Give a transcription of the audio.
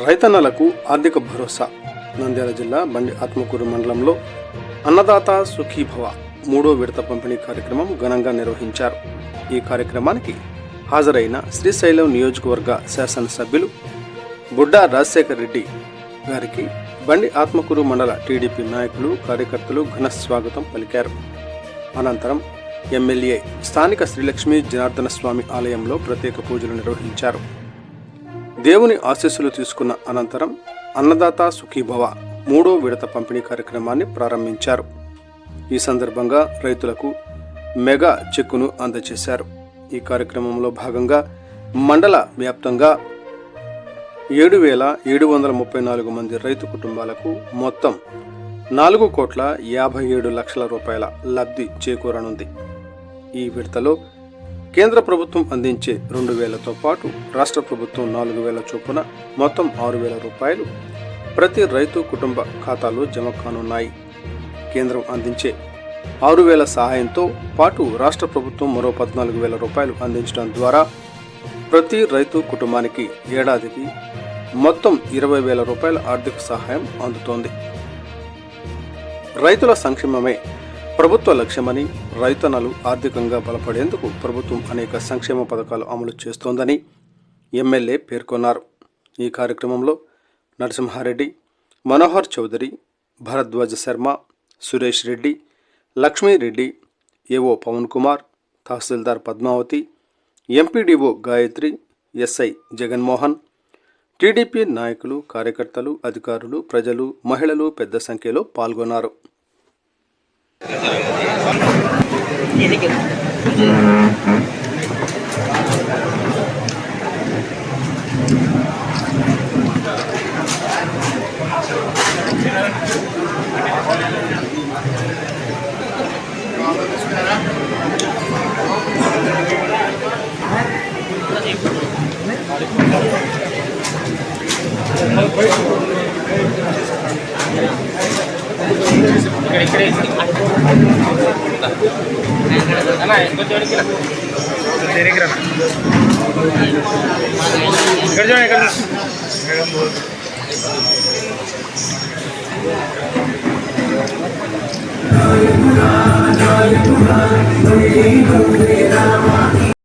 రైతన్నలకు ఆర్థిక భరోసా. నంద్యాల జిల్లా బండి ఆత్మకూరు మండలంలో అన్నదాత సుఖీభవ 3వ విడత పంపిణీ కార్యక్రమం ఘనంగా నిర్వహించారు. ఈ కార్యక్రమానికి హాజరైన శ్రీశైలం నియోజకవర్గ శాసనసభ్యులు బుడ్డా రాజశేఖర్ రెడ్డి గారికి బండి ఆత్మకూరు మండల టీడీపీ నాయకులు, కార్యకర్తలు ఘన స్వాగతం పలికారు. అనంతరం ఎమ్మెల్యే స్థానిక శ్రీలక్ష్మీ జనార్దన స్వామి ఆలయంలో ప్రత్యేక పూజలు నిర్వహించారు. దేవుని ఆశీస్సులు తీసుకున్న అనంతరం అన్నదాత సుఖీభవ 3వ విడత పంపిణీ కార్యక్రమాన్ని ప్రారంభించారు. ఈ సందర్భంగా రైతులకు మెగా చెక్కును అందజేశారు. ఈ కార్యక్రమంలో భాగంగా మండల వ్యాప్తంగా 7,734 మంది రైతు కుటుంబాలకు మొత్తం 4,57,00,000 రూపాయల లబ్ధి చేకూరనుంది. ఈ విడతలో కేంద్ర ప్రభుత్వం అందించే 2,000తో పాటు రాష్ట్ర ప్రభుత్వం 4,000 చొప్పున మొత్తం 6,000 రూపాయలు ప్రతి రైతు కుటుంబ ఖాతాలో జమ కానున్నాయి. కేంద్రం అందించే 6,000 సహాయంతో పాటు రాష్ట్ర ప్రభుత్వం మరో 14,000 రూపాయలు అందించడం ద్వారా ప్రతి రైతు కుటుంబానికి ఏడాదికి మొత్తం 20,000 రూపాయల ఆర్థిక సహాయం అందుతోంది. రైతుల సంక్షేమమే ప్రభుత్వ లక్ష్యమని, రైతన్నలు ఆర్థికంగా బలపడేందుకు ప్రభుత్వం అనేక సంక్షేమ పథకాలు అమలు చేస్తోందని ఎమ్మెల్యే పేర్కొన్నారు. ఈ కార్యక్రమంలో Narasimha Reddy, Manohar Chowdary, Bharadwaj Sharma, Suresh Reddy, Lakshmi Reddy, AO Pavan Kumar, tahsildar Padmavathi, MPDO Gayatri, SI Jaganmohan, TDP నాయకులు, కార్యకర్తలు, అధికారులు, ప్రజలు, మహిళలు పెద్ద సంఖ్యలో పాల్గొన్నారు. ఇక్కడ